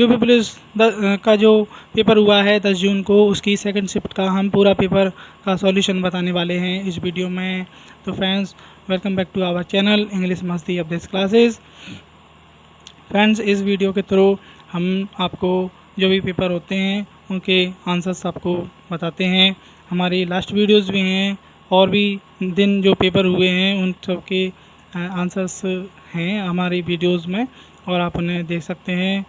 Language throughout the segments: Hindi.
यूपी पुलिस का जो पेपर हुआ है 10 जून को, उसकी सेकंड शिफ्ट का हम पूरा पेपर का सॉल्यूशन बताने वाले हैं इस वीडियो में। तो friends, welcome back to our channel English Masti updates classes. Friends, इस वीडियो के थ्रू हम आपको जो भी पेपर होते हैं उनके आंसर्स आपको बताते हैं। हमारी लास्ट वीडियोस भी हैं और भी दिन जो पेपर हुए हैं उन सब के आंसर्स हैं हमारी वीडियोस में, और आप उन्हें देख सकते हैं।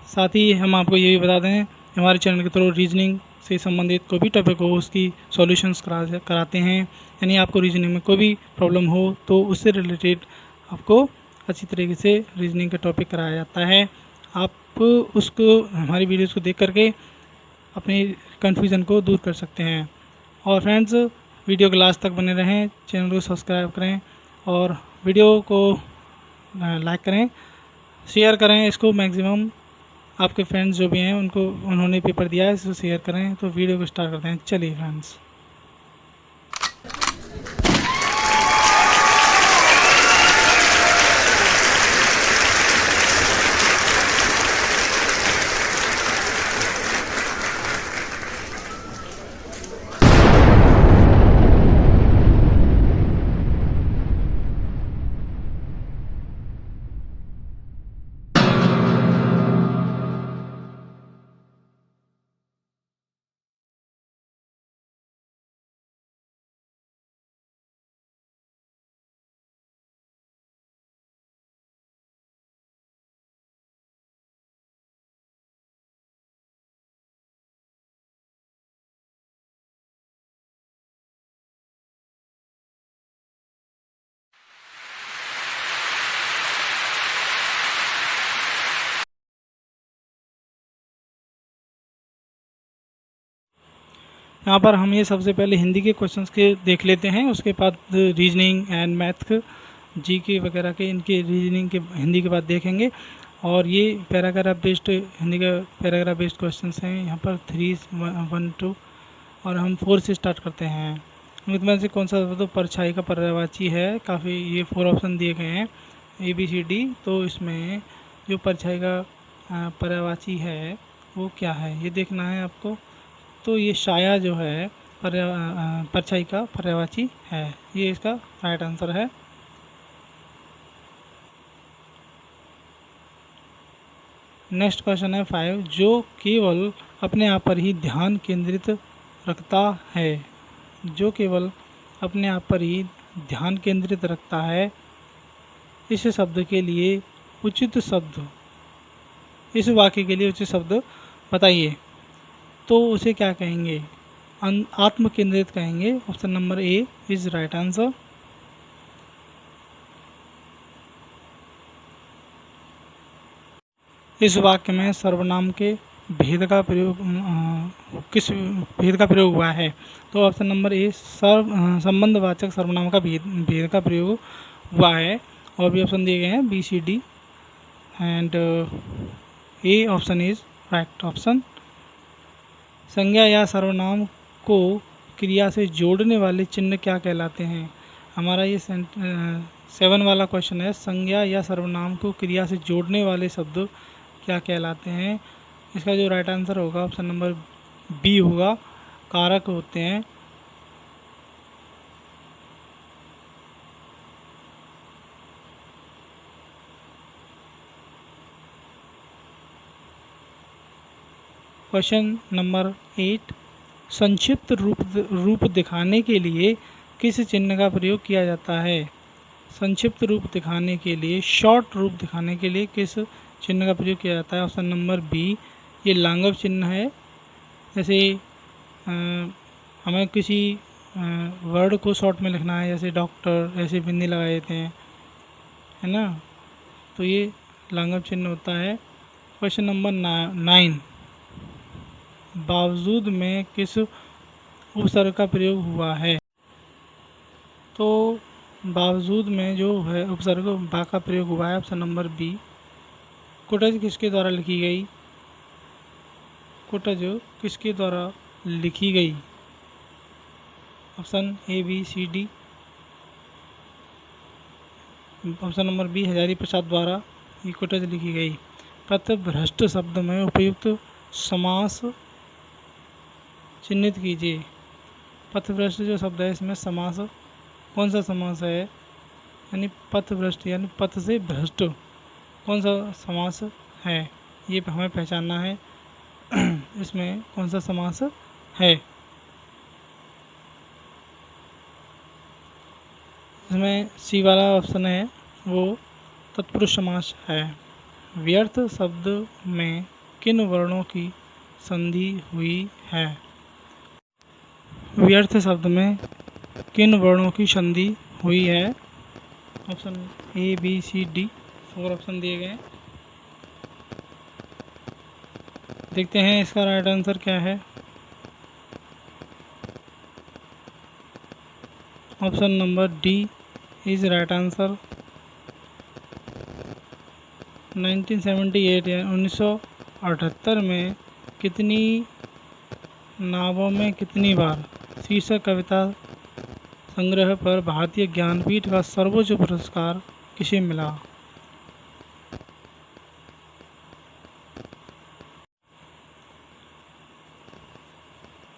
साथ ही हम आपको ये भी बता दें, हमारे चैनल के थ्रू रीजनिंग से संबंधित कोई भी टॉपिक हो उसकी सॉल्यूशंस कराते हैं। यानी आपको रीजनिंग में कोई भी प्रॉब्लम हो तो उससे रिलेटेड आपको अच्छी तरीके से रीजनिंग का टॉपिक कराया जाता है। आप उसको हमारी वीडियोस को देख करके अपनी कन्फ्यूज़न को दूर कर सकते हैं। और फ्रेंड्स, वीडियो के लास्ट तक बने रहें, चैनल को सब्सक्राइब करें और वीडियो को लाइक करें, शेयर करें इसको मैक्सिमम। आपके फ्रेंड्स जो भी हैं उन्होंने पेपर दिया है, इसको शेयर करें। तो वीडियो को स्टार्ट करते हैं। चलिए फ्रेंड्स, यहाँ पर हम ये सबसे पहले हिंदी के क्वेश्चंस के देख लेते हैं, उसके बाद रीजनिंग एंड मैथ जीके वगैरह के, इनके रीजनिंग के हिंदी के बाद देखेंगे। और ये पैराग्राफ बेस्ड हिंदी का पैराग्राफ बेस्ड क्वेश्चंस हैं। यहाँ पर 3, 1, 2 और हम 4 से स्टार्ट करते हैं। इनमें से कौन सा तो परछाई का पर्यायवाची है। काफ़ी ये 4 ऑप्शन दिए गए हैं ABCD। तो इसमें जो परछाई का पर्यायवाची है वो क्या है ये देखना है आपको। तो ये छाया जो है परछाई का पर्यायवाची है, ये इसका राइट आंसर है। नेक्स्ट क्वेश्चन है 5, जो केवल अपने आप पर ही ध्यान केंद्रित रखता है। जो केवल अपने आप पर ही ध्यान केंद्रित रखता है, इस शब्द के लिए उचित शब्द, इस वाक्य के लिए उचित शब्द बताइए। तो उसे क्या कहेंगे? आत्म केंद्रित कहेंगे। Option number A is right answer. इस वाक्य में सर्वनाम के भेद का प्रयोग किस भेद का प्रयोग हुआ है? तो ऑप्शन नंबर ए संबंधवाचक सर्वनाम का भेद का प्रयोग हुआ है। और भी ऑप्शन दिए गए हैं BCD and A option is right option. संज्ञा या सर्वनाम को क्रिया से जोड़ने वाले चिन्ह क्या कहलाते हैं? हमारा ये 7 वाला क्वेश्चन है। संज्ञा या सर्वनाम को क्रिया से जोड़ने वाले शब्द क्या कहलाते हैं? इसका जो राइट आंसर होगा ऑप्शन नंबर बी होगा, कारक होते हैं। क्वेश्चन नंबर 8, संक्षिप्त रूप दिखाने के लिए किस चिन्ह का प्रयोग किया जाता है? संक्षिप्त रूप दिखाने के लिए, शॉर्ट रूप दिखाने के लिए किस चिन्ह का प्रयोग किया जाता है? ऑप्शन नंबर बी, ये लांघव चिन्ह है। जैसे हमें किसी वर्ड को शॉर्ट में लिखना है, जैसे डॉक्टर, ऐसे बिंदी लगा देते हैं, है ना, तो ये लांघव चिन्ह होता है। क्वेश्चन नंबर 9, बावजूद में किस उपसर्ग का प्रयोग हुआ है? तो बावजूद में जो है उपसर्ग बा का प्रयोग हुआ है। Option number B. कुटज किसके द्वारा लिखी गई? कुटज किसके द्वारा लिखी गई? Option ABCD। Option number B, Hazari Prasad द्वारा ये कुटज लिखी गई। पथभ्रष्ट शब्द में उपयुक्त समास चिन्हित कीजिए। पथभ्रष्ट जो शब्द है इसमें समास कौन सा समास है, यानी पथभ्रष्ट यानी पथ से भ्रष्ट कौन सा समास है, ये हमें पहचानना है। इसमें कौन सा समास है। इसमें सी वाला ऑप्शन है वो तत्पुरुष समास है। व्यर्थ शब्द में किन वर्णों की संधि हुई है। व्यर्थ शब्द में किन वर्णों की संधि हुई है। Option A B C D 4 option दिए गए हैं। देखते हैं इसका राइट आंसर क्या है। Option number D is right answer. 1978 या 1978 में कितनी नावों में कितनी बार शीर्षक कविता संग्रह पर भारतीय ज्ञानपीठ का सर्वोच्च पुरस्कार किसे मिला।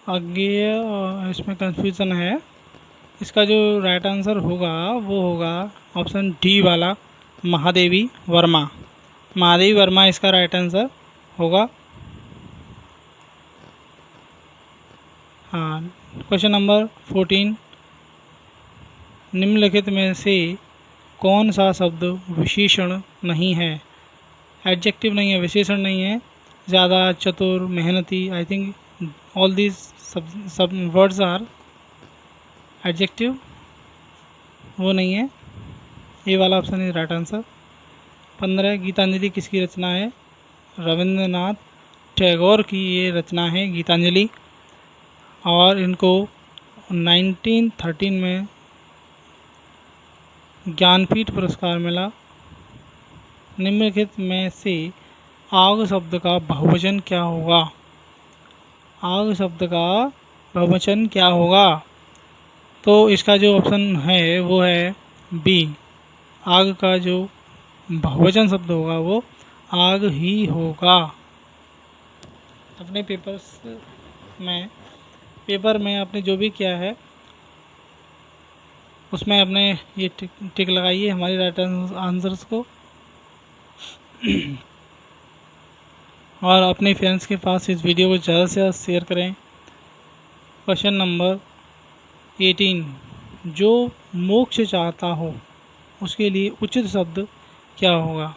आगे इसमें कंफ्यूजन है। इसका जो राइट आंसर होगा वो होगा ऑप्शन डी वाला महादेवी वर्मा। महादेवी वर्मा इसका राइट आंसर होगा। हाँ, क्वेश्चन नंबर 14, निम्नलिखित में से कौन सा शब्द विशेषण नहीं है। एडजेक्टिव नहीं है, विशेषण नहीं है। ज़्यादा, चतुर, मेहनती, आई थिंक ऑल दीज सब वर्ड्स आर एडजेक्टिव, वो नहीं है। ये वाला option is right answer. 15, Gitanjali किसकी रचना है। रविंद्रनाथ टैगोर की ये रचना है गीतांजलि, और इनको 1913 में ज्ञानपीठ पुरस्कार मिला। निम्नलिखित में से आग शब्द का बहुवचन क्या होगा। आग शब्द का बहुवचन क्या होगा। तो इसका जो ऑप्शन है वो है बी। आग का जो बहुवचन शब्द होगा वो आग ही होगा। अपने पेपर में आपने जो भी किया है उसमें अपने ये टिक लगाइए हमारी राइट आंसर्स को, और अपने फ्रेंड्स के पास इस वीडियो को ज़्यादा से ज़्यादा शेयर करें। क्वेश्चन नंबर 18, जो मोक्ष चाहता हो उसके लिए उचित शब्द क्या होगा।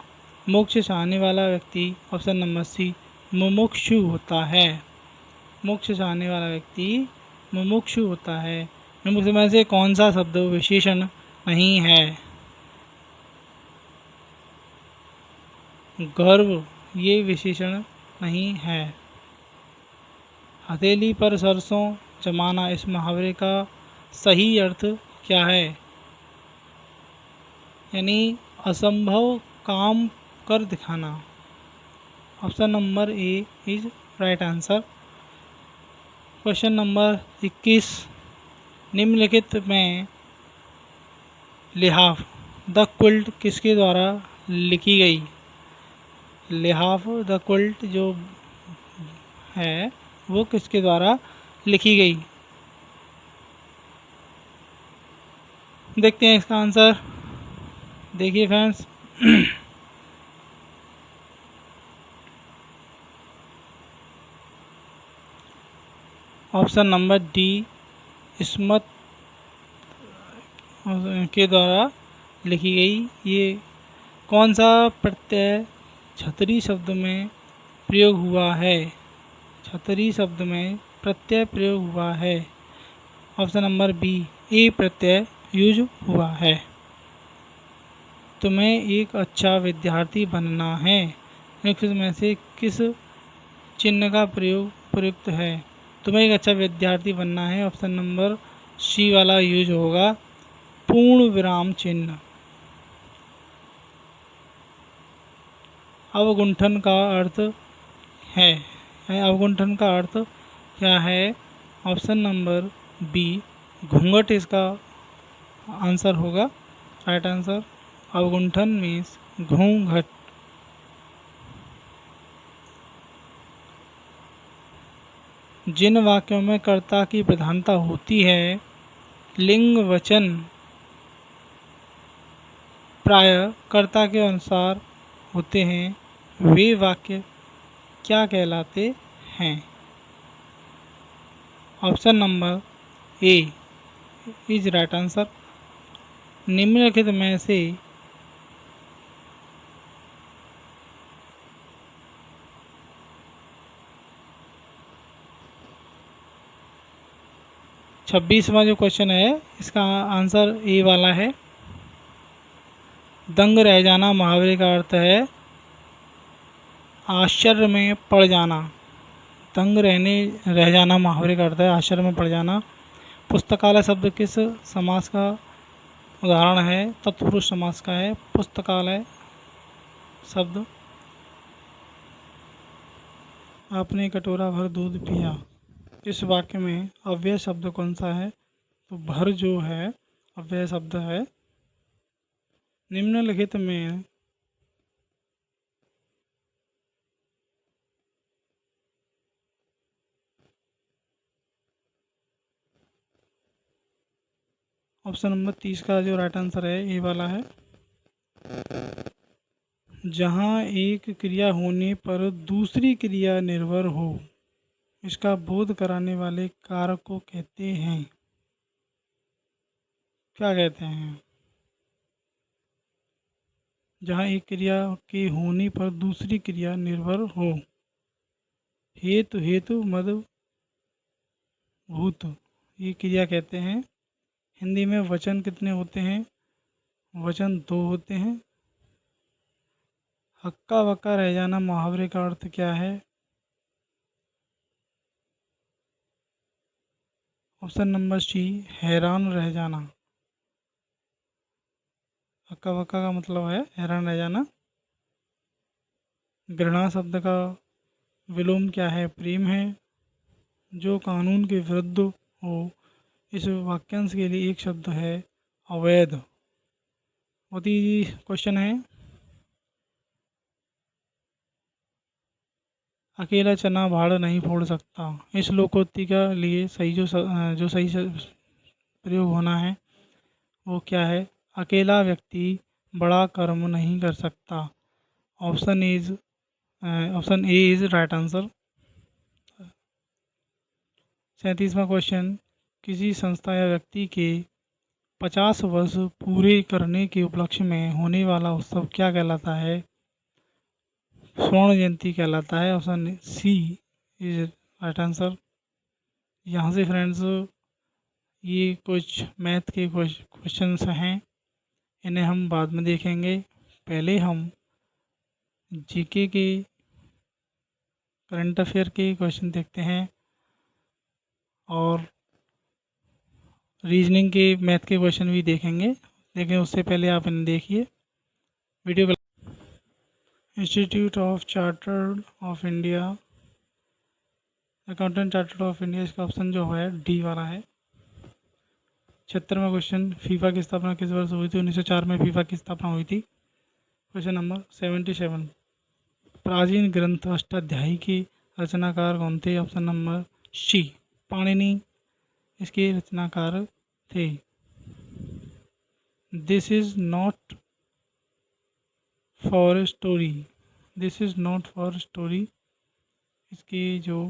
मोक्ष चाहने वाला व्यक्ति ऑप्शन नंबर सी मुमुक्षु होता है। मोक्ष चाहने वाला व्यक्ति मुमुक्षु होता है। मुमुक्षु में से कौन सा शब्द विशेषण नहीं है। गर्व ये विशेषण नहीं है। हथेली पर सरसों जमाना इस मुहावरे का सही अर्थ क्या है। यानी असंभव काम कर दिखाना। Option number A is right answer. Question number 21, निम्नलिखित में लिहाफ द क्विल्ट किसके द्वारा लिखी गई। लिहाफ द क्विल्ट जो है वो किसके द्वारा लिखी गई। देखते हैं इसका आंसर। देखिए friends, option number D Smith के द्वारा लिखी गई। ये कौन सा प्रत्यय छतरी शब्द में प्रयोग हुआ है। छतरी शब्द में प्रत्यय प्रयोग हुआ है। ऑप्शन नंबर बी ए प्रत्यय यूज हुआ है। तुम्हें एक अच्छा विद्यार्थी बनना है, निम्नलिखित में से किस चिन्ह का प्रयोग प्रयुक्त है। तुम्हें एक अच्छा विद्यार्थी बनना है, ऑप्शन नंबर सी वाला यूज होगा पूर्ण विराम चिन्ह। अवगुंठन का अर्थ है, अवगुंठन का अर्थ क्या है। ऑप्शन नंबर बी घूंघट इसका आंसर होगा, राइट आंसर। अवगुंठन मीन्स घूंघट। जिन वाक्यों में कर्ता की प्रधानता होती है, लिंग वचन प्राय कर्ता के अनुसार होते हैं, वे वाक्य क्या कहलाते हैं? Option number A is right answer. निम्नलिखित में से 26वां जो क्वेश्चन है इसका आंसर ए वाला है। दंग रह जाना मुहावरे का अर्थ है आश्चर्य में पड़ जाना। दंग रह जाना मुहावरे का अर्थ है आश्चर्य में पड़ जाना। पुस्तकालय शब्द किस समास का उदाहरण है? तत्पुरुष समास का है पुस्तकालय शब्द। आपने कटोरा भर दूध पिया, इस वाक्य में अव्यय शब्द कौन सा है? तो भर जो है अव्यय शब्द है। निम्नलिखित में ऑप्शन नंबर 30 का जो राइट आंसर है ये वाला है। जहाँ एक क्रिया होने पर दूसरी क्रिया निर्भर हो, इसका बोध कराने वाले कारक को कहते हैं, क्या कहते हैं? जहाँ एक क्रिया के होने पर दूसरी क्रिया निर्भर हो। हेतु हेतु मद भूत, ये क्रिया कहते हैं। हिंदी में वचन कितने होते हैं? वचन 2 होते हैं। हक्का बक्का रह जाना मुहावरे का अर्थ क्या है? ऑप्शन नंबर सी हैरान रह जाना। हक्का बक्का का मतलब है हैरान रह जाना। घृणा शब्द का विलोम क्या है? प्रेम है। जो कानून के विरुद्ध हो, इस वाक्यांश के लिए एक शब्द है अवैध। बहुत ही क्वेश्चन है। अकेला चना भाड़ नहीं फोड़ सकता, इस लोकोक्ति का लिए सही जो सही प्रयोग होना है वो क्या है? अकेला व्यक्ति बड़ा कर्म नहीं कर सकता। Option A is right answer. 37वां क्वेश्चन, किसी संस्था या व्यक्ति के 50 वर्ष पूरे करने के उपलक्ष्य में होने वाला उत्सव क्या कहलाता है? स्वर्ण जयंती कहलाता है। Option C is right answer. यहाँ से फ्रेंड्स ये कुछ मैथ के क्वेश्चंस हैं, इन्हें हम बाद में देखेंगे। पहले हम जीके के करंट अफेयर के क्वेश्चन देखते हैं और रीजनिंग के मैथ के क्वेश्चन भी देखेंगे, लेकिन उससे पहले आप इन्हें देखिए video. Institute of chartered of India, accountant chartered of India, इसका ऑप्शन जो है डी वाला है। 76वां क्वेश्चन, फीफा की स्थापना किस वर्ष हुई थी? 1904 में फीफा की स्थापना हुई थी। क्वेश्चन नंबर 77, प्राचीन ग्रंथ अष्टाध्यायी के रचनाकार कौन थे? ऑप्शन नंबर सी पाणिनि इसके रचनाकार थे। This is not for story, this is not for story, इसके जो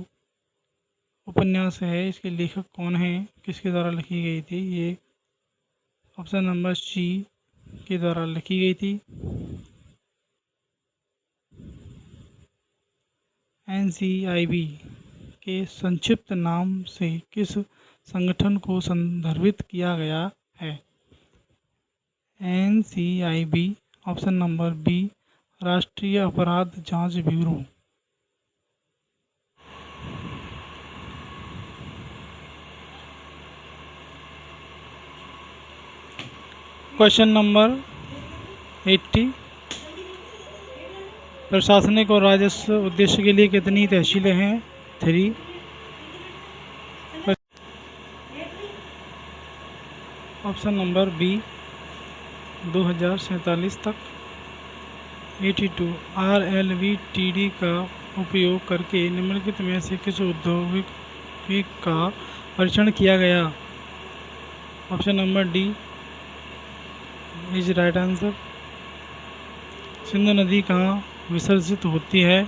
उपन्यास है इसके लेखक कौन है, किसके द्वारा लिखी गई थी? ये ऑप्शन नंबर सी के द्वारा लिखी गई थी। NCIB के संक्षिप्त नाम से किस संगठन को संदर्भित किया गया है? NCIB ऑप्शन नंबर बी राष्ट्रीय अपराध जांच ब्यूरो। क्वेश्चन नंबर 80, प्रशासनिक और राजस्व उद्देश्य के लिए कितनी तहसीलें हैं? 3। ऑप्शन नंबर बी 2047 तक। 82, RLVTD का उपयोग करके निम्नलिखित में से किस औद्योगिक प्रौद्योगिकी का परीक्षण किया गया? Option number D is right answer. Sindhu नदी कहाँ विसर्जित होती है?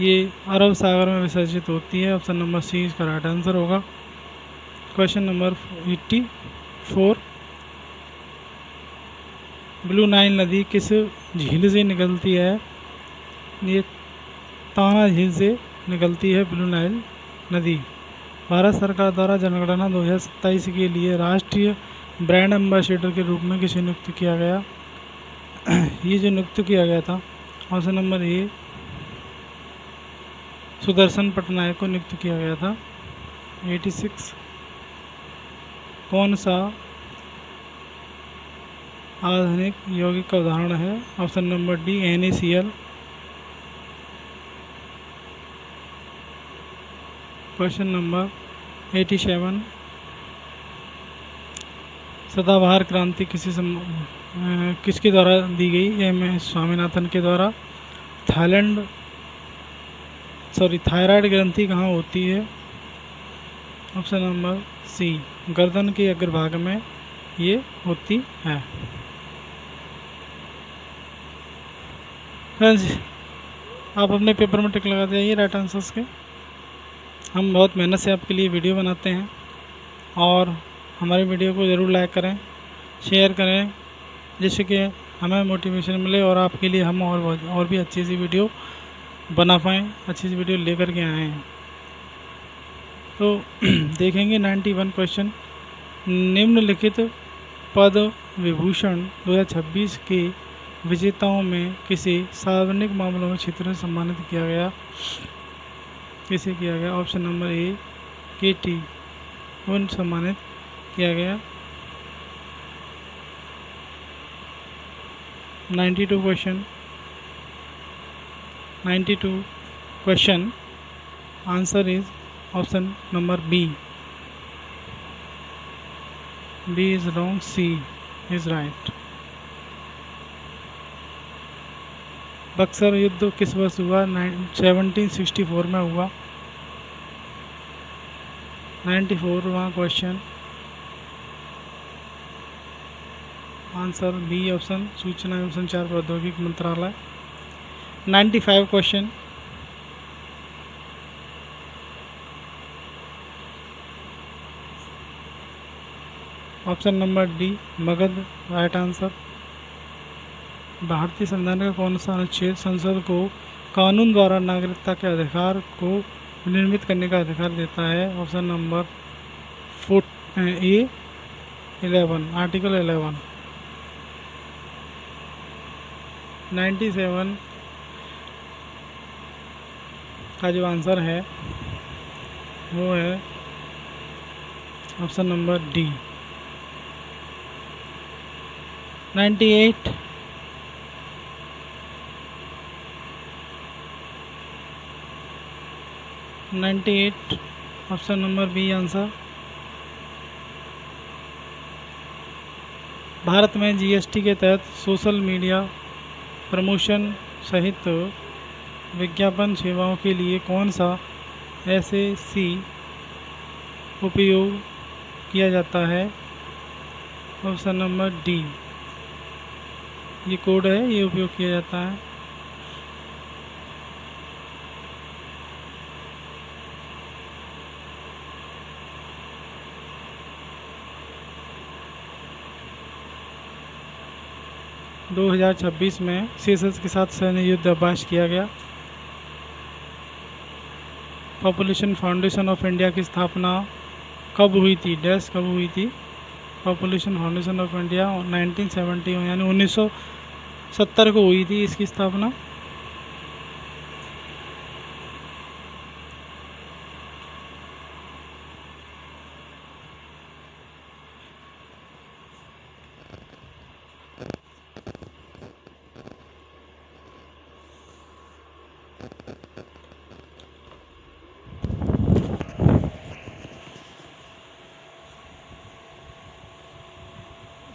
ये अरब सागर में विसर्जित होती है। ऑप्शन नंबर सी इसका राइट आंसर होगा। क्वेश्चन नंबर 84, ब्लू नाइल नदी किस झील से निकलती है? ये ताना झील से निकलती है ब्लू नाइल नदी। भारत सरकार द्वारा जनगणना 2027 के लिए राष्ट्रीय ब्रांड एम्बेसडर के रूप में किसे नियुक्त किया गया? ये जो नियुक्त किया गया था, ऑप्शन नंबर ए सुदर्शन पटनायक को नियुक्त किया गया था। 86, कौन सा आधुनिक यौगिक का उदाहरण है? Option number D NaCl। Question number 87, सदाबहार क्रांति किसके द्वारा दी गई? एम स्वामीनाथन के द्वारा। थायराइड ग्रंथि कहाँ होती है? ऑप्शन नंबर सी गर्दन के अग्रभाग में ये होती है। फ्रेंड्स, आप अपने पेपर में टिक लगाते जाइए राइट आंसर्स के। हम बहुत मेहनत से आपके लिए वीडियो बनाते हैं और हमारी वीडियो को ज़रूर लाइक करें, शेयर करें, जिससे कि हमें मोटिवेशन मिले और आपके लिए हम और भी अच्छी सी वीडियो बना पाएँ, अच्छी सी वीडियो लेकर के आए हैं। तो देखेंगे 91 क्वेश्चन। निम्नलिखित पद्म विभूषण 2026 के विजेताओं में किसे सार्वजनिक मामलों में क्षेत्र में सम्मानित किया गया? किसे किया गया? ऑप्शन नंबर ए KT को सम्मानित किया गया। 92 question answer is option number B is wrong, C is right. Buxar युद्ध किस वर्ष हुआ? 1764 में हुआ। 94वां क्वेश्चन आंसर बी ऑप्शन सूचना एवं संचार प्रौद्योगिकी मंत्रालय। 95 question option number D Magadh right answer. भारतीय संविधान का कौन सा अनुच्छेद संसद को कानून द्वारा नागरिकता के अधिकार को निर्मित करने का अधिकार देता है? ऑप्शन नंबर ए 11 आर्टिकल 11। 97 का जो आंसर है वो है option number D 98 option number B answer. Bharat में GST के तहत सोशल मीडिया प्रमोशन सहित विज्ञापन सेवाओं के लिए कौन सा SAC उपयोग किया जाता है? ऑप्शन नंबर डी ये कोड है, ये उपयोग किया जाता है। - 2026 में सेशल्स के साथ सैन्य युद्ध अभ्यास किया गया। पॉपुलेशन फाउंडेशन ऑफ इंडिया की स्थापना कब हुई थी? कब हुई थी? पॉपुलेशन फाउंडेशन ऑफ इंडिया 1970 यानी 1970 को हुई थी इसकी स्थापना।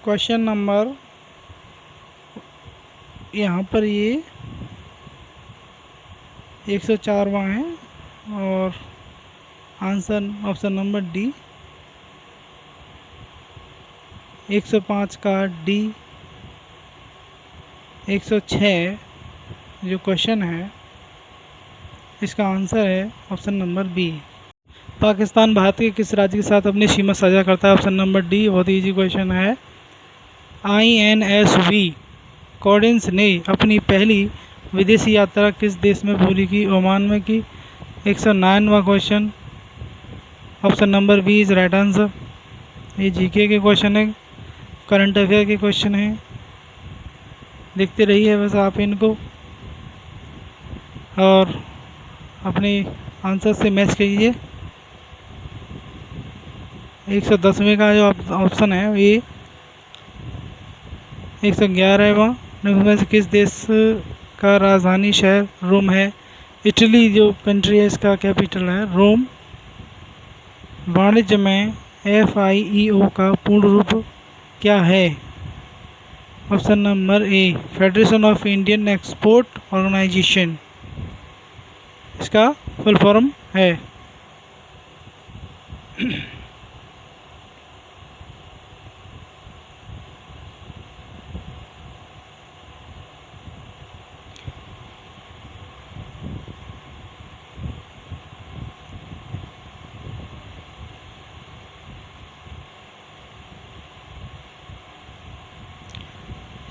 क्वेश्चन नंबर यहाँ पर ये 104वां है और आंसर ऑप्शन नंबर डी। 105 का डी। 106 जो क्वेश्चन है इसका आंसर है ऑप्शन नंबर बी। पाकिस्तान भारत के किस राज्य के साथ अपनी सीमा साझा करता है? Option number D. बहुत इजी क्वेश्चन है। INSV कॉर्डिन्स ने अपनी पहली विदेशी यात्रा किस देश में पूरी की? ओमान में की। 109वां question option number B is right answer. ये जीके के क्वेश्चन है, करंट अफेयर के क्वेश्चन है, देखते रहिए बस आप इनको और अपने आंसर से मैच कीजिए। 110वें का जो ऑप्शन है ये 111वां में से किस देश का राजधानी शहर रोम है? इटली जो कंट्री है इसका कैपिटल है रोम। वाणिज्य में FIEO का पूर्ण रूप क्या है? Option number A federation of Indian export organisation इसका फुल फॉर्म है।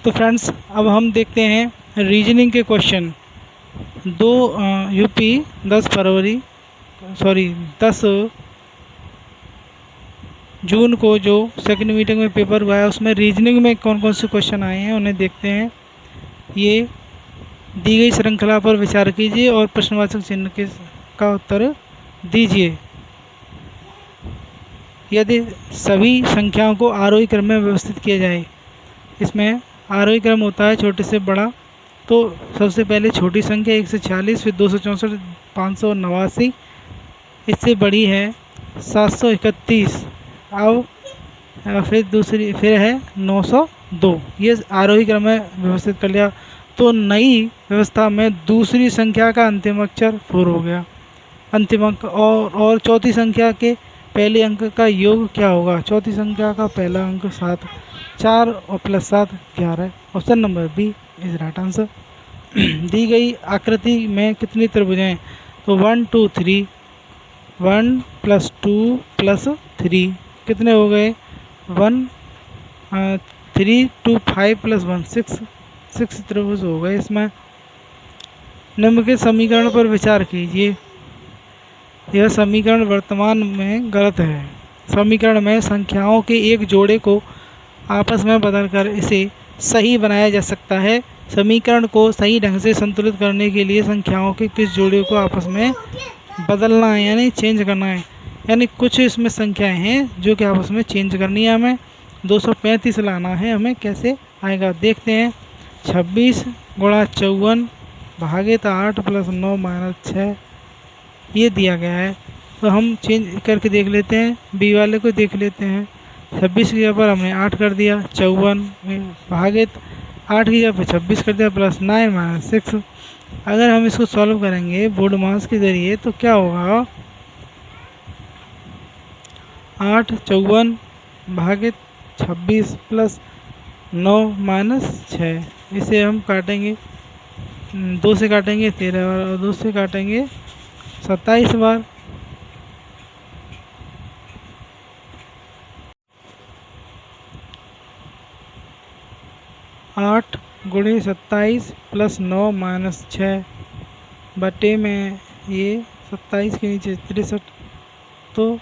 तो फ्रेंड्स अब हम देखते हैं रीजनिंग के क्वेश्चन। 10 जून को जो सेकंड मीटिंग में पेपर हुआ है उसमें रीजनिंग में कौन कौन से क्वेश्चन आए हैं उन्हें देखते हैं। ये दी गई श्रृंखला पर विचार कीजिए और प्रश्नवाचक चिन्ह के का उत्तर दीजिए। यदि सभी संख्याओं को आरोही क्रम में व्यवस्थित किया जाए, इसमें आरोही क्रम होता है छोटे से बड़ा, तो सबसे पहले छोटी संख्या 146, फिर 264, 589, इससे बड़ी है 731, अब फिर है 902। ये आरोही क्रम में व्यवस्थित कर लिया। तो नई व्यवस्था में दूसरी संख्या का अंतिम अक्षर 4 हो गया अंतिम अंक, और चौथी संख्या के पहले अंक का योग क्या होगा? चौथी संख्या का पहला अंक 7, 4 और plus 7 11। Option number B is right answer. दी गई आकृति में कितनी त्रिभुज हैं? तो 1 2 3, 1 + 2 + 3 कितने हो गए? 1 3 2 5 + 1 6 त्रिभुज हो गए। इसमें निम्नलिखित समीकरण पर विचार कीजिए। यह समीकरण वर्तमान में गलत है। समीकरण में संख्याओं के एक जोड़े को आपस में बदलकर इसे सही बनाया जा सकता है। समीकरण को सही ढंग से संतुलित करने के लिए संख्याओं के किस जोड़े को आपस में बदलना है, यानी चेंज करना है। यानी कुछ इसमें संख्याएं हैं जो कि आपस में चेंज करनी है हमें। 235 लाना है हमें, कैसे आएगा देखते हैं। 26 × 54 भागित 8 + 9 - 6 ये दिया गया है। तो हम चेंज करके देख लेते हैं, बी वाले को देख लेते हैं। 26 की जगह पर हमने 8 कर दिया, 54 भागित 8 की जगह पर 26 कर दिया, +9 - 6। अगर हम इसको सॉल्व करेंगे बोर्ड मास के ज़रिए तो क्या होगा? 8 54 भागित 26 + 9 - 6। इसे हम काटेंगे, 2 से काटेंगे 13 बार और 2 से काटेंगे 27 बार। आठ × 27 + 9 - 6 बटे में ये 27 के नीचे 63, तो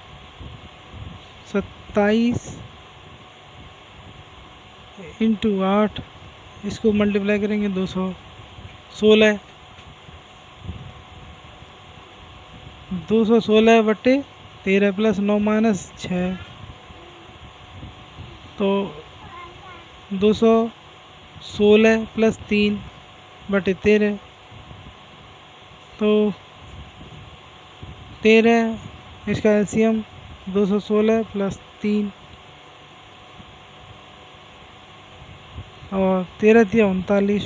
27 × 8 इसको मल्टीप्लाई करेंगे 216 बटे 13 + 9 - 6, तो 216 + 3 बटे 13, तो 13 इसका एलसीएम 216 + 3 और 13 × 39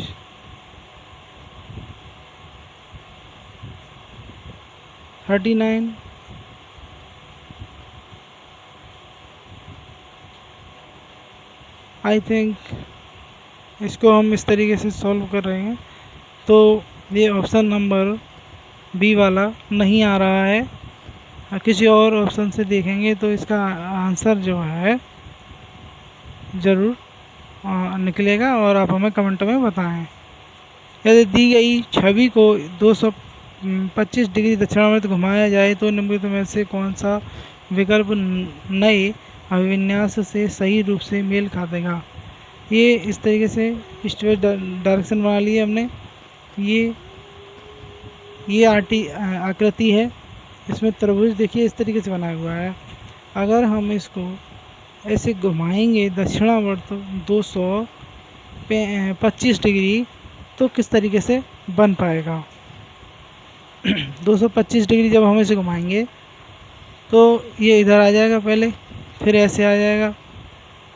39 आई थिंक इसको हम इस तरीके से सॉल्व कर रहे हैं। तो ये ऑप्शन नंबर बी वाला नहीं आ रहा है। किसी और ऑप्शन से देखेंगे तो इसका आंसर जो है ज़रूर निकलेगा और आप हमें कमेंट में बताएं। यदि दी गई छवि को 225 डिग्री दक्षिणावर्त घुमाया जाए तो निम्नलिखित में से कौन सा विकल्प नए अभिविन्यास से सही रूप से मेल खाएगा। ये इस तरीके से स्ट्रेट डायरेक्शन बना लिए हमने। ये आकृति है, इसमें त्रिभुज देखिए इस तरीके से बना हुआ है। अगर हम इसको ऐसे घुमाएंगे दक्षिणावर्त 225 डिग्री तो किस तरीके से बन पाएगा। 225 डिग्री जब हम इसे घुमाएंगे तो ये इधर आ जाएगा पहले, फिर ऐसे आ जाएगा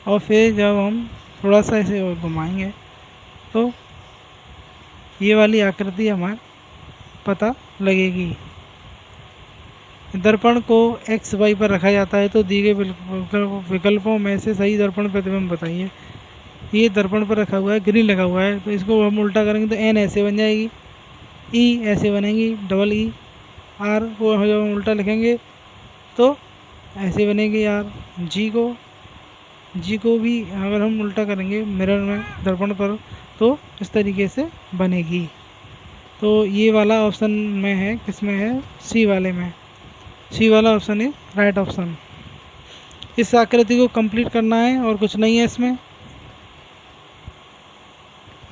और फिर जब हम थोड़ा सा ऐसे और घुमाएंगे तो ये वाली आकृति हमें पता लगेगी। दर्पण को एक्स वाई पर रखा जाता है तो दिए गए विकल्पों में से सही दर्पण प्रतिबिंब बताइए। ये दर्पण पर रखा हुआ है, ग्रीन लगा हुआ है, तो इसको हम उल्टा करेंगे तो एन ऐसे बन जाएगी, ई ऐसे बनेगी, डबल ई, आर को जब हम उल्टा लिखेंगे तो ऐसे बनेगी आर। जी को भी अगर हम उल्टा करेंगे मिरर में दर्पण पर तो इस तरीके से बनेगी। तो ये वाला ऑप्शन में है, किसमें है, सी वाले में। सी वाला ऑप्शन है राइट ऑप्शन। इस आकृति को कंप्लीट करना है और कुछ नहीं है इसमें।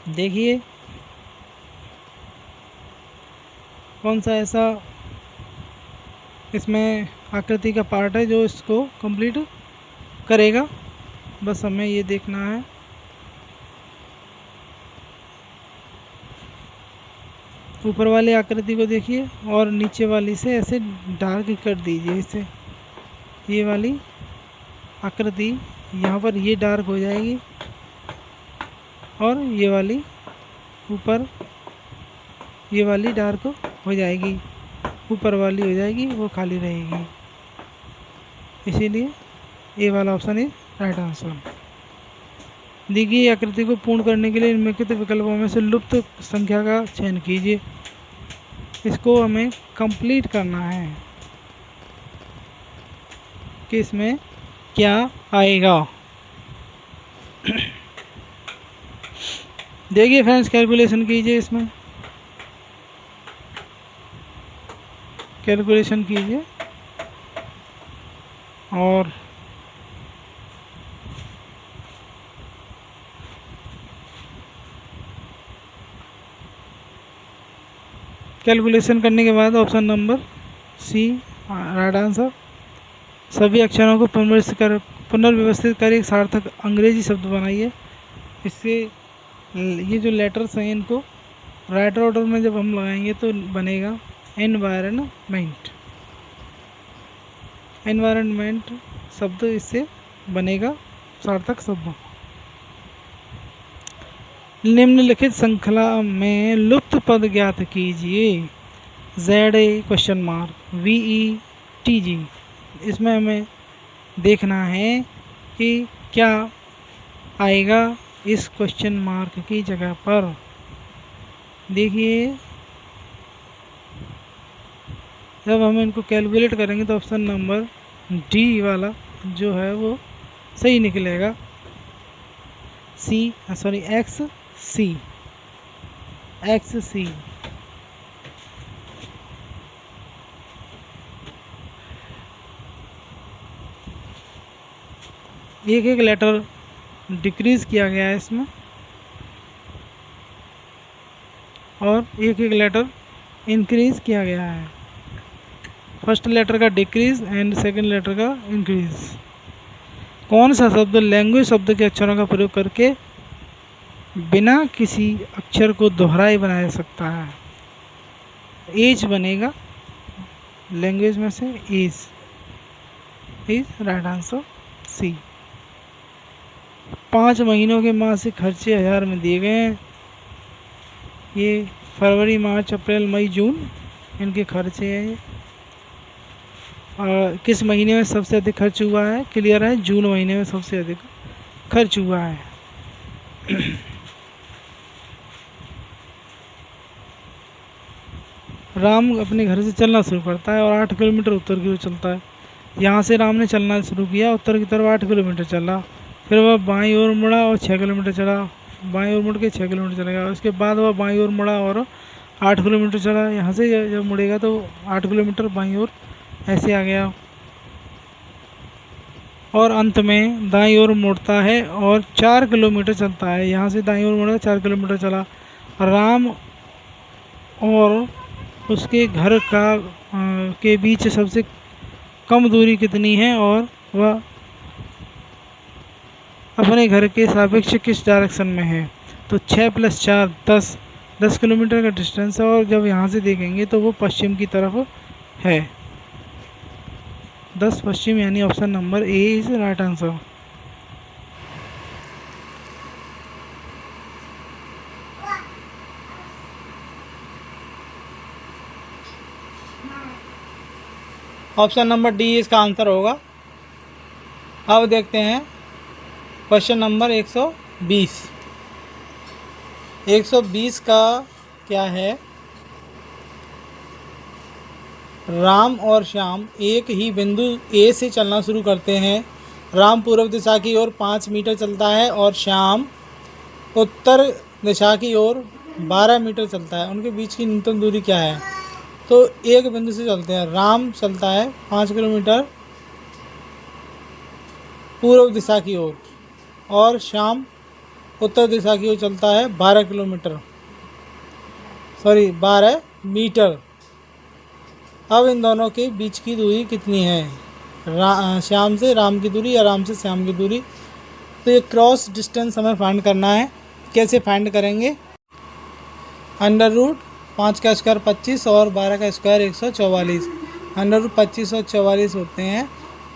देखिए कौन सा ऐसा इसमें आकृति का पार्ट है जो इसको कंप्लीट करेगा, बस हमें ये देखना है। ऊपर वाली आकृति को देखिए और नीचे वाली से ऐसे डार्क कर दीजिए इसे। ये वाली आकृति यहाँ पर ये डार्क हो जाएगी और ये वाली ऊपर ये वाली डार्क हो जाएगी, ऊपर वाली हो जाएगी, वो खाली रहेगी। इसीलिए ये वाला ऑप्शन है राइट आंसर। दी गई आकृति को पूर्ण करने के लिए निम्नलिखित विकल्पों में से लुप्त संख्या का चयन कीजिए। इसको हमें कंप्लीट करना है कि इसमें क्या आएगा। देखिए फ्रेंड्स, कैलकुलेशन कीजिए, इसमें कैलकुलेशन कीजिए और कैलकुलेशन करने के बाद option number C right answer. सभी अक्षरों को पुनर्व्यवस्थित कर एक सार्थक अंग्रेजी शब्द बनाइए। इससे ये जो लेटर्स हैं इनको राइट ऑर्डर में जब हम लगाएंगे तो बनेगा एनवायरनमेंट। एनवायरनमेंट शब्द इससे बनेगा सार्थक शब्द। निम्नलिखित श्रृंखला में लुप्त पद ज्ञात कीजिए। ZA?VETG। इसमें हमें देखना है कि क्या आएगा इस क्वेश्चन मार्क की जगह पर। देखिए जब हम इनको कैलकुलेट करेंगे तो ऑप्शन नंबर डी वाला जो है वो सही निकलेगा। XC। एक एक लेटर डिक्रीज किया गया है इसमें और एक एक लेटर इंक्रीज किया गया है। फर्स्ट लेटर का डिक्रीज एंड सेकंड लेटर का इंक्रीज। कौन सा शब्द लैंग्वेज शब्द के अक्षरों का प्रयोग करके बिना किसी अक्षर को दोहराए बनाया जा सकता है। एज बनेगा लैंग्वेज में से, एज राइट आंसर सी। 5 महीनों के मासिक खर्चे 1000 में दिए गए हैं। ये फरवरी, मार्च, अप्रैल, मई, जून इनके खर्चे हैं। और किस महीने में सबसे अधिक खर्च हुआ है, क्लियर है, जून महीने में सबसे अधिक खर्च हुआ है। राम अपने घर से चलना शुरू करता है और 8 किलोमीटर उत्तर की ओर चलता है। यहाँ से राम ने चलना शुरू किया, उत्तर की तरफ 8 किलोमीटर चला, फिर वह बाईं ओर मुड़ा और 6 किलोमीटर चला, बाईं ओर मुड़ के 6 किलोमीटर चलेगा। उसके बाद वह बाईं ओर मुड़ा और 8 किलोमीटर चला। यहाँ से जब मुड़ेगा तो 8 किलोमीटर बाईं ओर ऐसे आ गया और अंत में दाईं ओर मुड़ता है और 4 किलोमीटर चलता है। यहाँ से दाईं ओर मुड़ा, 4 किलोमीटर चला। राम और उसके घर के बीच सबसे कम दूरी कितनी है और वह अपने घर के सापेक्ष किस डायरेक्शन में है? तो 6 + 4 10 किलोमीटर का डिस्टेंस है और जब यहाँ से देखेंगे तो वो पश्चिम की तरफ है। 10 पश्चिम, यानी option number A is right answer. Option number D इसका आंसर होगा। अब देखते हैं क्वेश्चन नंबर 120। 120 का क्या है? राम और श्याम एक ही बिंदु ए से चलना शुरू करते हैं। राम पूर्व दिशा की ओर 5 मीटर चलता है और श्याम उत्तर दिशा की ओर 12 मीटर चलता है। उनके बीच की न्यूनतम दूरी क्या है? तो एक बिंदु से चलते हैं। राम चलता है 5 किलोमीटर पूर्व दिशा की ओर और श्याम उत्तर दिशा की ओर चलता है 12 किलोमीटर, 12 मीटर। अब इन दोनों के बीच की दूरी कितनी है? श्याम से राम की दूरी या राम से श्याम की दूरी। तो ये क्रॉस डिस्टेंस हमें फाइंड करना है। कैसे फाइंड करेंगे? √5 का स्क्वायर 25 और 12 का स्क्वायर 144। √25 और 44 होते हैं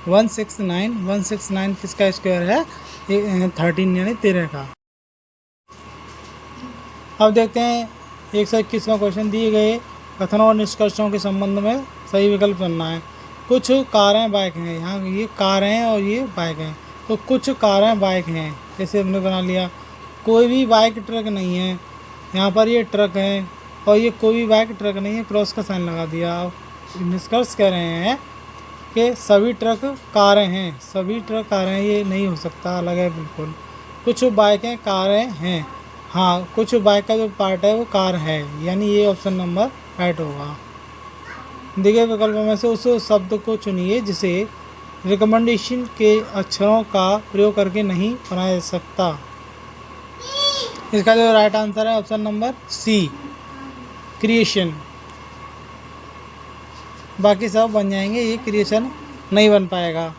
169। 169 किसका स्क्वायर है? 13 यानी 13 का। अब देखते हैं 121वां क्वेश्चन। दिए गए कथनों और निष्कर्षों के संबंध में सही विकल्प चुनना है। कुछ कारें बाइक हैं, यहाँ ये कारें हैं और ये बाइक हैं। तो कुछ कारें बाइक हैं, जैसे हमने बना लिया। कोई भी बाइक ट्रक नहीं है, यहाँ पर ये ट्रक है और ये कोई भी बाइक ट्रक नहीं है, क्रॉस का साइन लगा दिया। अब निष्कर्ष कह रहे हैं कि सभी ट्रक कारें हैं, सभी ट्रक कारें हैं, ये नहीं हो सकता, अलग है बिल्कुल। कुछ बाइकें कारें हैं, हाँ कुछ बाइक का जो पार्ट है वो कार है, यानी ये ऑप्शन नंबर राइट होगा। दिए विकल्पों में से उस शब्द को चुनिए जिसे रिकमेंडेशन के अक्षरों का प्रयोग करके नहीं बनाया जा सकता। इसका जो राइट आंसर है ऑप्शन नंबर सी, क्रिएशन। बाकी सब बन जाएंगे, ये क्रिएशन नहीं बन पाएगा।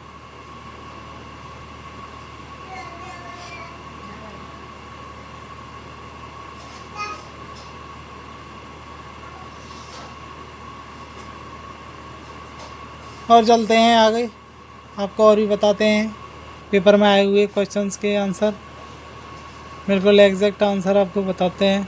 और चलते हैं आगे, आपको और भी बताते हैं पेपर में आए हुए क्वेश्चंस के आंसर, बिल्कुल एग्जैक्ट आंसर आपको बताते हैं।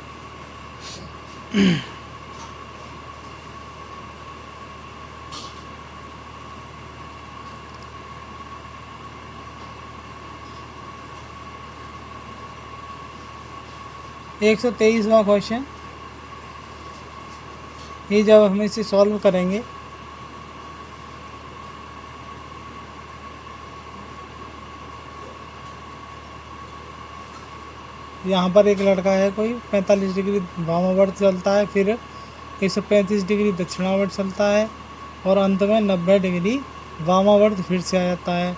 एक 123वां क्वेश्चन, ये जब हम इसे सॉल्व करेंगे यहाँ पर एक लड़का है कोई 45 डिग्री वामावर्त चलता है, फिर 135 डिग्री दक्षिणावर्त चलता है और अंत में 90 डिग्री वामावर्त फिर से आ जाता है।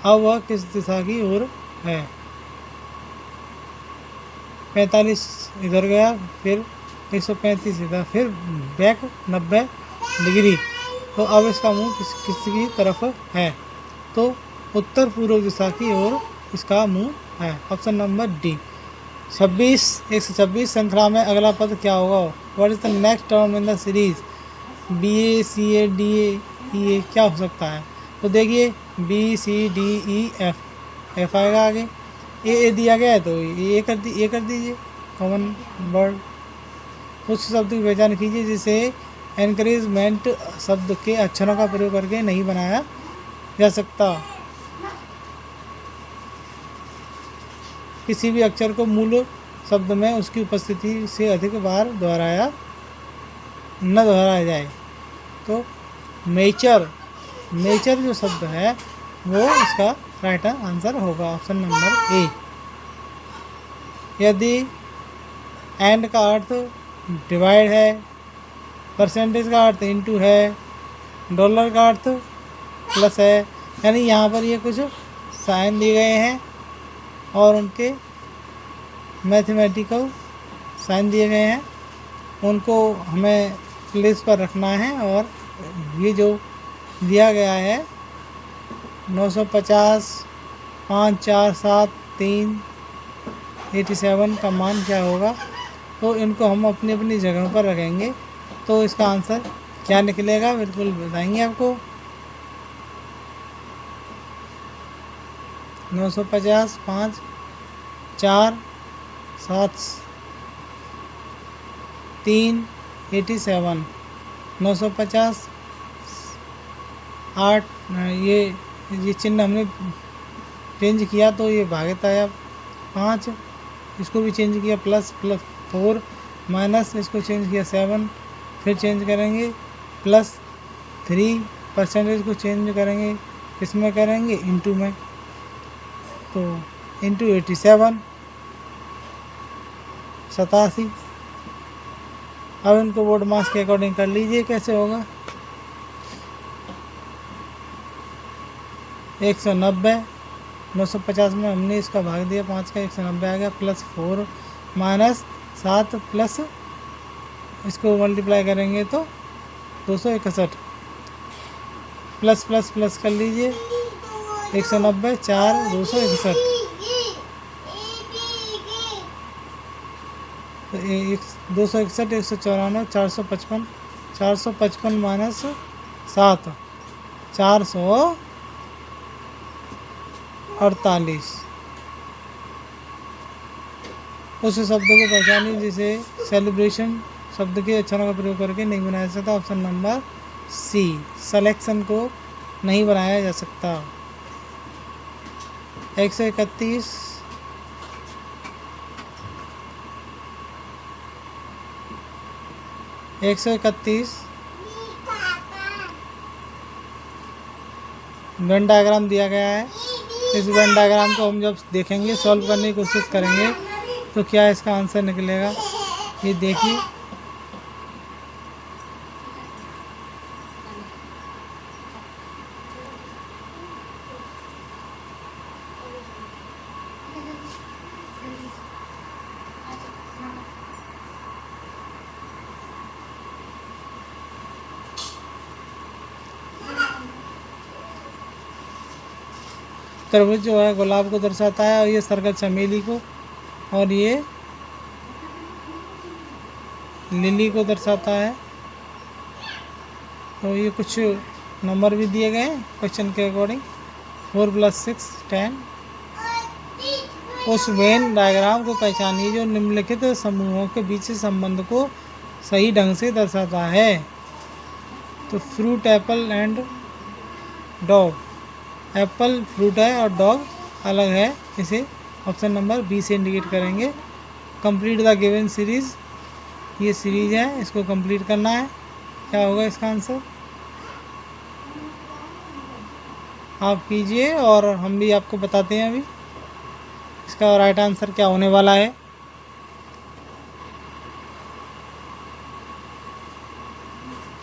अब वह किस दिशा की ओर है? 45 इधर गया, फिर 135 इधर, फिर बैक 90 डिग्री। तो अब इसका मुंह किसकी तरफ है? तो उत्तर पूर्व दिशा की ओर इसका मुंह है, ऑप्शन नंबर डी। 126 श्रृंखला में अगला पद क्या होगा? What is the next term in the series? BA CA DA EA क्या हो सकता है? तो देखिए B C D E F, F आएगा आगे, A दिया गया है तो ये कर दीजिए कॉमन वर्ड। उस शब्द की पहचान कीजिए जिसे एनकरेजमेंट शब्द के अक्षरों का प्रयोग करके नहीं बनाया जा सकता। किसी भी अक्षर को मूल शब्द में उसकी उपस्थिति से अधिक बार न दोहराया जाए। तो मेचर जो शब्द है वो इसका राइट आंसर होगा ऑप्शन नंबर ए। यदि एंड का अर्थ डिवाइड है, परसेंटेज का अर्थ इनटू है, डॉलर का अर्थ प्लस है, यानी यहाँ पर ये कुछ साइन दिए गए हैं और उनके मैथमेटिकल साइन दिए गए हैं, उनको हमें प्लेस पर रखना है। और ये जो दिया गया है 950, 5, 4, 7, 3, 87 का मान क्या होगा, तो इनको हम अपनी अपनी जगह पर रखेंगे। तो इसका आंसर क्या निकलेगा बिल्कुल बताएंगे आपको। 950, 5, 4, 7, 3, 87, 950, 8, ये चिन्ह हमने चेंज किया तो ये भागता है। 5 इसको भी चेंज किया, प्लस 4, माइनस इसको चेंज किया 7, फिर चेंज करेंगे प्लस 3, परसेंटेज को चेंज करेंगे, इसमें करेंगे इंटू में, तो इंटू 87, 87। अब इनको बोर्ड मास के अकॉर्डिंग कर लीजिए कैसे होगा। 190, 950 में हमने इसका भाग दिया 5 का, 190 आ गया, प्लस 4 माइनस 7 प्लस इसको मल्टीप्लाई करेंगे तो 261, प्लस प्लस प्लस कर लीजिए 190, 4, 261, तो 261, 194, 455, 455 माइनस 7, 448। उस शब्द को पहचानिए जिसे सेलिब्रेशन शब्द के अक्षरों का प्रयोग करके नहीं बनाया जा सकता। ऑप्शन नंबर सी, सिलेक्शन को नहीं बनाया जा सकता। 131, 131 वेन डायग्राम दिया गया है। इस वेन डायग्राम को हम जब देखेंगे, सॉल्व करने की कोशिश करेंगे तो क्या इसका आंसर निकलेगा, ये देखिए। तरबूज जो है गुलाब को दर्शाता है, और ये सर्कल चमेली को, और ये लिली को दर्शाता है। तो ये कुछ नंबर भी दिए गए हैं क्वेश्चन के अकॉर्डिंग। 4 + 6 10। उस वेन डायग्राम को पहचानिए जो निम्नलिखित समूहों के बीच संबंध को सही ढंग से दर्शाता है। तो fruit, Apple and dog. Apple fruit है और डॉग अलग है, इसे ऑप्शन नंबर बी से इंडिकेट करेंगे। कंप्लीट द गिवन सीरीज़, ये सीरीज है, इसको कंप्लीट करना है। क्या होगा इसका आंसर, आप कीजिए और हम भी आपको बताते हैं अभी इसका राइट आंसर क्या होने वाला है।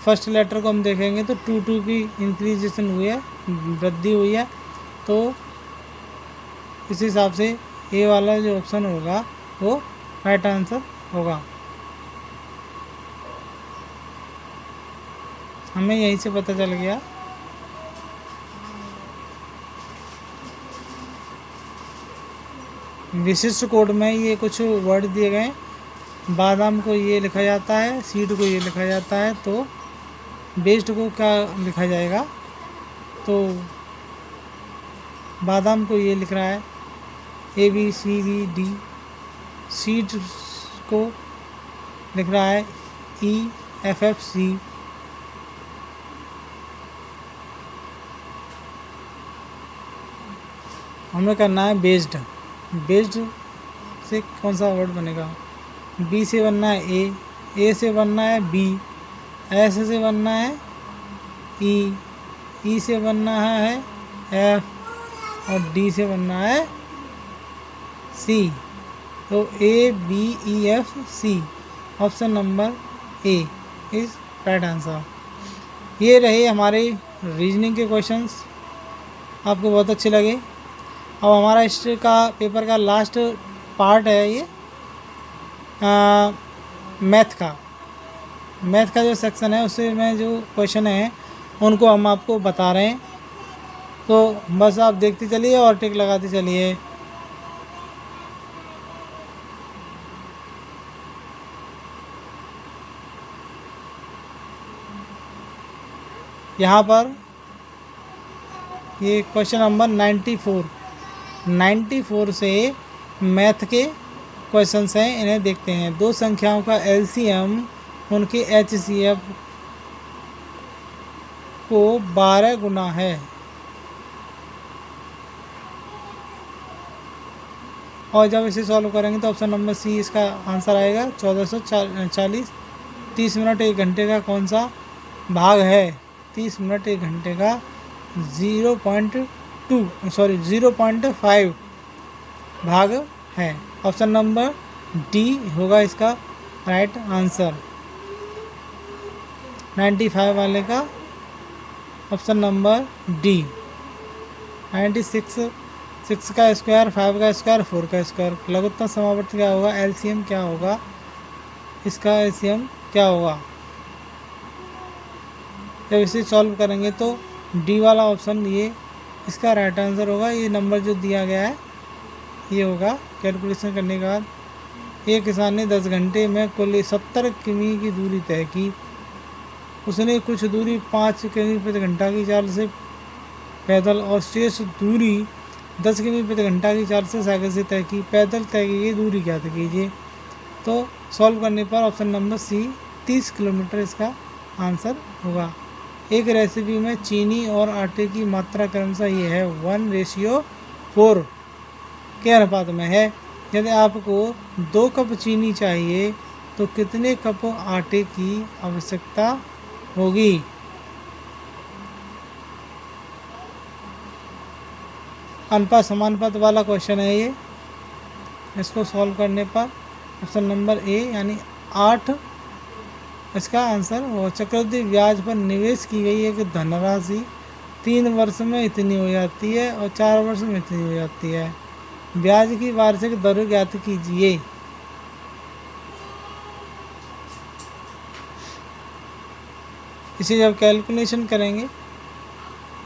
फर्स्ट लेटर को हम देखेंगे तो 2 की इंक्रीजेशन हुई है, वृद्धि हुई है, तो इस हिसाब से ए वाला जो ऑप्शन होगा वो राइट आंसर होगा। हमें यहीं से पता चल गया। विशिष्ट कोड में ये कुछ वर्ड दिए गए, बादाम को ये लिखा जाता है, सीड को ये लिखा जाता है, तो बेस्ड को क्या लिखा जाएगा, तो बादाम को ये लिख रहा है ABCD, सीड को लिख रहा है EFFC, हमें करना है बेस्ड से कौन सा वर्ड बनेगा? बी से बनना है ए से बनना है बी, एस से बनना है ई से बनना है एफ और डी से बनना है सी। तो A B E F C, option number A is right answer. ये रहे हमारे रीजनिंग के क्वेश्चंस, आपको बहुत अच्छे लगे। अब हमारा हिस्ट्री का पेपर का लास्ट पार्ट है ये मैथ का जो सेक्शन है उससे में जो क्वेश्चन है उनको हम आपको बता रहे हैं, तो बस आप देखते चलिए और टिक लगाते चलिए। यहाँ पर ये क्वेश्चन नंबर 94 से मैथ के क्वेश्चंस हैं, इन्हें देखते हैं। दो संख्याओं का एलसीएम उनके एचसीएफ को 12 गुना है और जब इसे सॉल्व करेंगे तो ऑप्शन नंबर सी इसका आंसर आएगा 1440। 30 मिनट 1 घंटे का कौन सा भाग है? 30 मिनट 1 घंटे का 0.5 भाग है। ऑप्शन नंबर डी होगा इसका राइट आंसर। 95 वाले का ऑप्शन नंबर डी। 96 6 का स्क्वायर 5 का स्क्वायर 4 का स्क्वायर, लघुत्तम समावर्त क्या होगा? एलसीएम क्या होगा? इसका एलसीएम क्या होगा? जब इसे सॉल्व करेंगे तो डी वाला ऑप्शन ये इसका राइट आंसर होगा। ये नंबर जो दिया गया है ये होगा। कैलकुलेशन करने के बाद एक किसान ने 10 घंटे में कुल 70 किमी की दूरी तय की। उसने कुछ दूरी 5 किमी प्रति घंटा की चाल से पैदल और शेष दूरी 10 किमी प्रति घंटा की चाल से साइकिल से तय की। पैदल तय की गई दूरी ज्ञात कीजिए। तो सॉल्व करने पर ऑप्शन नंबर सी 30 किलोमीटर इसका आंसर होगा। एक रेसिपी में चीनी और आटे की मात्रा क्रमशः ये है 1:4 के अनुपात में है। यदि आपको 2 कप चीनी चाहिए तो कितने कप आटे की आवश्यकता होगी? अनुपात समानुपात वाला क्वेश्चन है ये। इसको सॉल्व करने पर ऑप्शन नंबर ए यानी 8 इसका आंसर हो। चक्रवृद्धि ब्याज पर निवेश की गई एक धनराशि 3 वर्ष में इतनी हो जाती है और 4 वर्ष में इतनी हो जाती है। ब्याज की वार्षिक दर ज्ञात कीजिए। इसे जब कैलकुलेशन करेंगे,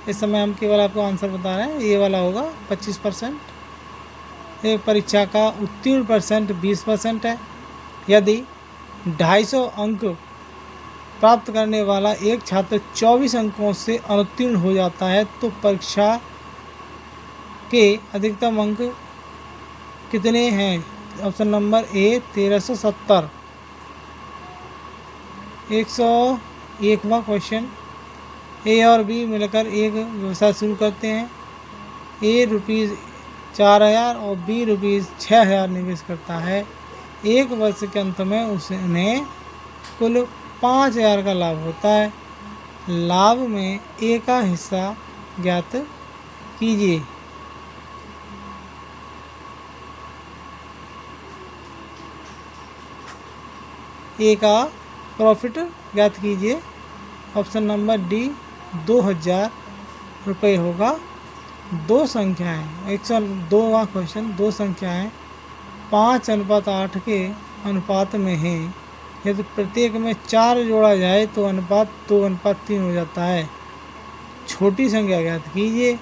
इस समय हम केवल आपको आंसर बता रहे हैं, ये वाला होगा 25%। एक परीक्षा का उत्तीर्ण परसेंट 20% है। यदि 250 अंक प्राप्त करने वाला एक छात्र 24 अंकों से अनुत्तीर्ण हो जाता है तो परीक्षा के अधिकतम अंक कितने हैं? ऑप्शन नंबर ए 1370। 101वां क्वेश्चन। ए और बी मिलकर एक व्यवसाय शुरू करते हैं। ए ₹4000 और बी ₹6000 निवेश करता है। एक वर्ष के अंत में उन्हें कुल 5000 का लाभ होता है। लाभ में ए का हिस्सा ज्ञात कीजिए। ए का प्रॉफिट ज्ञात कीजिए। ऑप्शन नंबर डी 2000 रुपये होगा। 2 संख्याएं 102वां क्वेश्चन। 2 संख्याएं 5:8 के अनुपात में हैं। यदि प्रत्येक में 4 जोड़ा जाए तो अनुपात 2:3 हो जाता है। छोटी संख्या ज्ञात कीजिए।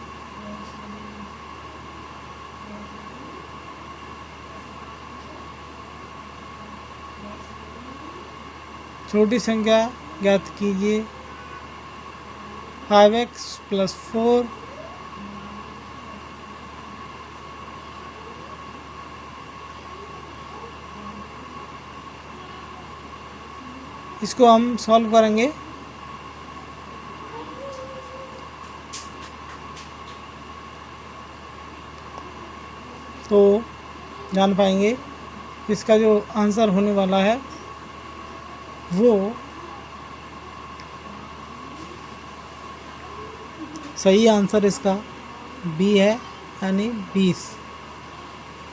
छोटी संख्या ज्ञात कीजिए। 5x + 4 इसको हम सॉल्व करेंगे। तो जान पाएंगे। इसका जो आंसर होने वाला है वो सही आंसर इसका बी है, यानी 20।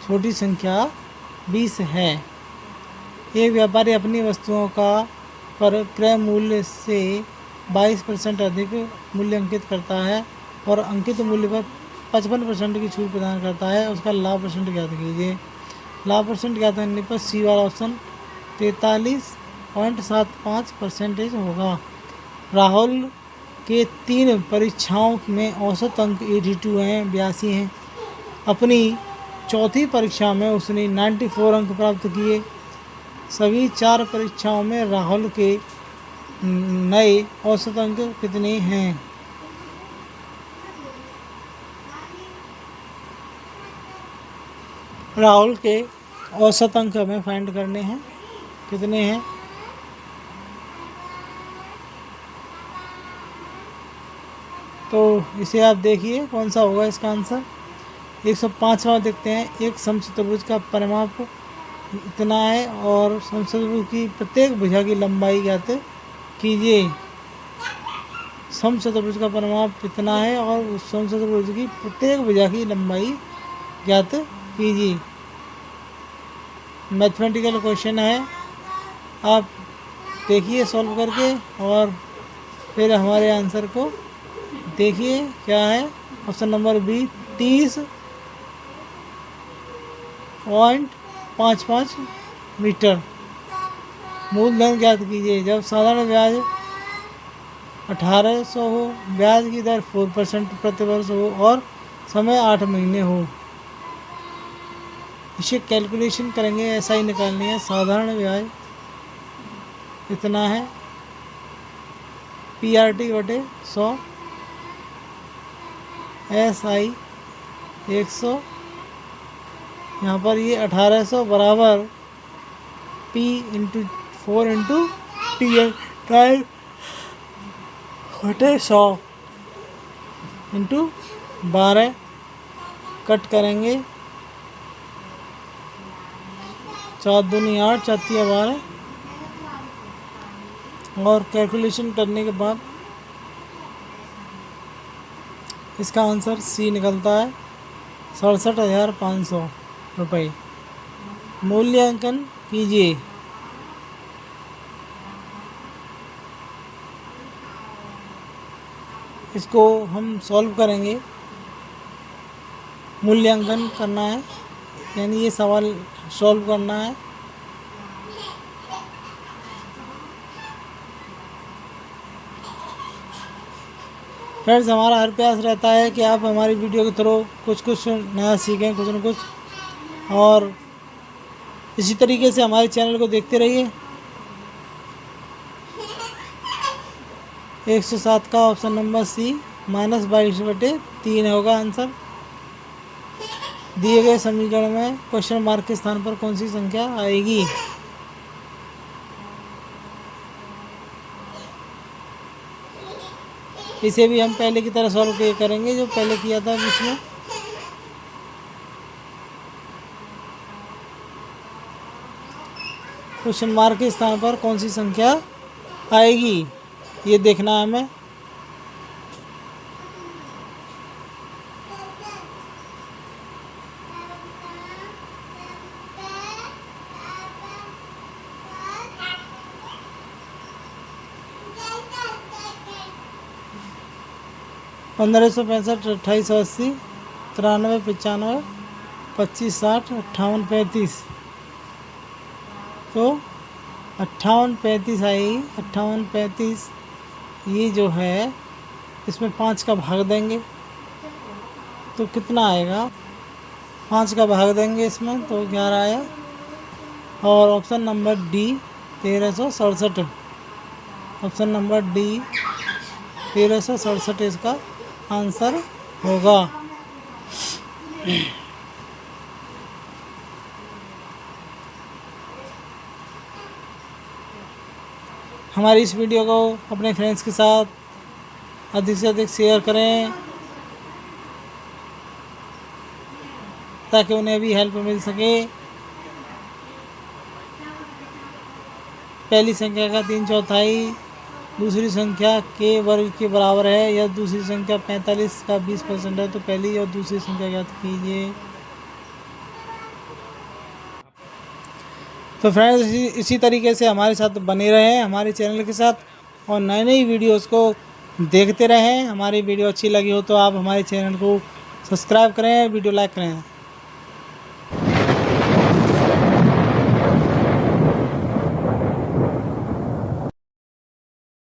छोटी संख्या 20 है। एक व्यापारी अपनी वस्तुओं का पर क्रय मूल्य से 22% अधिक मूल्य अंकित करता है और अंकित मूल्य पर 55% की छूट प्रदान करता है। उसका लाभ परसेंट ज्ञात कीजिए। लाभ परसेंट ज्ञात करने पर सी वाला ऑप्शन 43.75% होगा। राहुल के 3 परीक्षाओं में औसत अंक 82 हैं, 82 हैं। अपनी चौथी परीक्षा में उसने 94 अंक प्राप्त किए। सभी 4 परीक्षाओं में राहुल के नए औसत अंक कितने हैं? राहुल के औसत अंक हमें फाइंड करने हैं, कितने हैं? तो इसे आप देखिए कौन सा होगा इसका आंसर। 105वां देखते हैं। एक समचतुर्भुज का परिमाप इतना है और समचतुर्भुज की प्रत्येक भुजा की लंबाई ज्ञात कीजिए। समचतुर्भुज का परिमाप इतना है और उस समचतुर्भुज की प्रत्येक भुजा की लंबाई ज्ञात कीजिए। मैथमेटिकल क्वेश्चन है, आप देखिए सॉल्व करके और फिर हमारे आंसर को देखिए क्या है। Option number B 30.55 metre. मूलधन ज्ञात कीजिए। जब साधारण ब्याज 1800 हो, ब्याज की दर 4% प्रति वर्ष हो और समय 8 महीने हो। इसे कैलकुलेशन करेंगे, ऐसा ही निकालनी है। साधारण ब्याज इतना है PRT/100, SI 100, यहाँ पर ये 1800 बराबर P/4/TI/100 × 12 कट करेंगे। 4 दूनी 8, 4 तिया 12 और कैलकुलेशन करने के बाद इसका आंसर सी निकलता है 67,500 रुपये। मूल्यांकन कीजिए। इसको हम सॉल्व करेंगे। मूल्यांकन करना है, यानी ये सवाल सॉल्व करना है। फ्रेंड्स, हमारा हर प्रयास रहता है कि आप हमारी वीडियो के थ्रू कुछ नया सीखें, कुछ न कुछ, और इसी तरीके से हमारे चैनल को देखते रहिए। 107 का ऑप्शन नंबर सी -22/3 होगा आंसर। दिए गए समीकरण में क्वेश्चन मार्क के स्थान पर कौन सी संख्या आएगी? इसे भी हम पहले की तरह सॉल्व करेंगे जो पहले किया था बीच में। क्वेश्चन मार्क के स्थान पर कौन सी संख्या आएगी, ये देखना है हमें। पंद्रह 1565, 2880, 9395, 2560, 5835। तो 5835 आएगी। 5835 ये जो है इसमें 5 का भाग देंगे तो कितना आएगा? 5 का भाग देंगे इसमें तो 11 आया। और option number D 1367, option number D 1367 इसका आंसर होगा। हमारी इस वीडियो को अपने फ्रेंड्स के साथ अधिक से अधिक शेयर करें ताकि उन्हें भी हेल्प मिल सके। पहली संख्या का 3/4 दूसरी संख्या के वर्ग के बराबर है। यह दूसरी संख्या 45 का 20% है, तो पहली और दूसरी संख्या ज्ञात कीजिए। तो फ्रेंड्स इसी तरीके से हमारे साथ बने रहें हमारे चैनल के साथ और नई नई वीडियोस को देखते रहें। हमारी वीडियो अच्छी लगी हो तो आप हमारे चैनल को सब्सक्राइब करें, वीडियो लाइक करें।